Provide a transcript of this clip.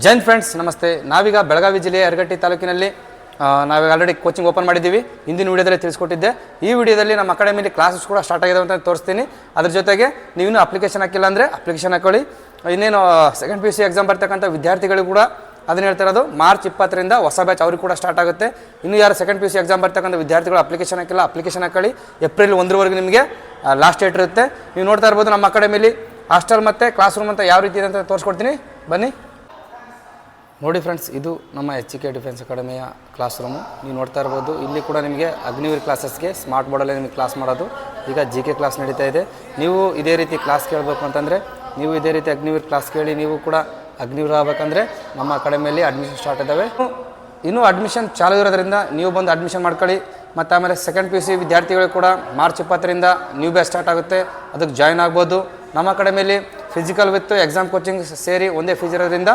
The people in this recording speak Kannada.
ಜೈನ್ ಫ್ರೆಂಡ್ಸ್ ನಮಸ್ತೆ. ನಾವೀಗ ಬೆಳಗಾವಿ ಜಿಲ್ಲೆಯ ಯರಗಟ್ಟಿ ತಾಲೂಕಿನಲ್ಲಿ ನಾವೀಗ ಆಲ್ರೆಡಿ ಕೋಚಿಂಗ್ ಓಪನ್ ಮಾಡಿದ್ದೀವಿ. ಹಿಂದಿನ ವೀಡಿಯೋದಲ್ಲಿ ತಿಳಿಸ್ಕೊಟ್ಟಿದ್ದೆ. ಈ ವಿಡಿಯೋದಲ್ಲಿ ನಮ್ಮ ಅಕಾಡೆಮಿಲಿ ಕ್ಲಾಸಸ್ ಕೂಡ ಸ್ಟಾರ್ಟ್ ಆಗಿದೆ ಅಂತ ತೋರಿಸ್ತೀನಿ. ಅದ್ರ ಜೊತೆಗೆ ನೀವಿನ್ನೂ ಅಪ್ಲಿಕೇಶನ್ ಹಾಕಿಲ್ಲ ಅಂದರೆ ಅಪ್ಲಿಕೇಶನ್ ಹಾಕೊಳ್ಳಿ. ಇನ್ನೇನು ಸೆಕೆಂಡ್ PUC ಎಕ್ಸಾಮ್ ಬರ್ತಕ್ಕಂಥ ವಿದ್ಯಾರ್ಥಿಗಳು ಕೂಡ ಅದನ್ನ ಹೇಳ್ತಾ ಇರೋದು. ಮಾರ್ಚ್ 20ರಿಂದ ಹೊಸ ಬ್ಯಾಚ್ ಅವ್ರಿಗೆ ಕೂಡ ಸ್ಟಾರ್ಟ್ ಆಗುತ್ತೆ. ಇನ್ನು ಯಾರು ಸೆಕೆಂಡ್ PUC ಎಕ್ಸಾಮ್ ಬರ್ತಕ್ಕಂಥ ವಿದ್ಯಾರ್ಥಿಗಳು ಅಪ್ಲಿಕೇಶನ್ ಹಾಕಿಲ್ಲ, ಅಪ್ಲಿಕೇಶನ್ ಹಾಕೊಳ್ಳಿ. ಏಪ್ರಿಲ್ 1ರವರೆಗೆ ನಿಮಗೆ ಲಾಸ್ಟ್ ಡೇಟ್ ಇರುತ್ತೆ. ನೀವು ನೋಡ್ತಾ ಇರ್ಬೋದು ನಮ್ಮ ಅಕಾಡೆಮಿಲಿ ಹಾಸ್ಟೆಲ್ ಮತ್ತು ಕ್ಲಾಸ್ ರೂಮ್ ಅಂತ ಯಾವ ರೀತಿ ಇದೆ ಅಂತ ತೋರಿಸ್ಕೊಡ್ತೀನಿ, ಬನ್ನಿ ನೋಡಿ ಫ್ರೆಂಡ್ಸ್. ಇದು ನಮ್ಮ HK ಡಿಫೆನ್ಸ್ ಅಕಾಡೆಮಿಯ ಕ್ಲಾಸ್ ರೂಮು. ನೀವು ನೋಡ್ತಾ ಇರ್ಬೋದು. ಇಲ್ಲಿ ಕೂಡ ನಿಮಗೆ ಅಗ್ನಿವೀರ್ ಕ್ಲಾಸಸ್ಗೆ ಸ್ಮಾರ್ಟ್ ಬೋರ್ಡಲ್ಲೇ ನಿಮಗೆ ಕ್ಲಾಸ್ ಮಾಡೋದು. ಈಗ GK ಕ್ಲಾಸ್ ನಡೀತಾ ಇದೆ. ನೀವು ಇದೇ ರೀತಿ ಕ್ಲಾಸ್ ಕೇಳಬೇಕು ಅಂತಂದರೆ ನೀವು ಇದೇ ರೀತಿ ಅಗ್ನಿವೀರ್ ಕ್ಲಾಸ್ ಕೇಳಿ ನೀವು ಕೂಡ ಅಗ್ನಿವೀರ್ ಆಗಬೇಕಂದ್ರೆ ನಮ್ಮ ಅಕಾಡೆಮಿಯಲ್ಲಿ ಅಡ್ಮಿಷನ್ ಸ್ಟಾರ್ಟ್ ಇದ್ದಾವೆ. ಇನ್ನೂ ಅಡ್ಮಿಷನ್ ಚಾಲು ಇರೋದ್ರಿಂದ ನೀವು ಬಂದು ಅಡ್ಮಿಷನ್ ಮಾಡ್ಕೊಳ್ಳಿ. ಮತ್ತು ಆಮೇಲೆ ಸೆಕೆಂಡ್ PUC ವಿದ್ಯಾರ್ಥಿಗಳು ಕೂಡ ಮಾರ್ಚ್ 20ರಿಂದ ನ್ಯೂ ಬ್ಯಾಚ್ ಸ್ಟಾರ್ಟ್ ಆಗುತ್ತೆ, ಅದಕ್ಕೆ ಜಾಯ್ನ್ ಆಗ್ಬೋದು. ನಮ್ಮ ಅಕಾಡೆಮಿಯಲ್ಲಿ ಫಿಸಿಕಲ್ ವಿತ್ ಎಕ್ಸಾಮ್ ಕೋಚಿಂಗ್ ಸೇರಿ ಒಂದೇ ಫೀಸ್ ಇರೋದ್ರಿಂದ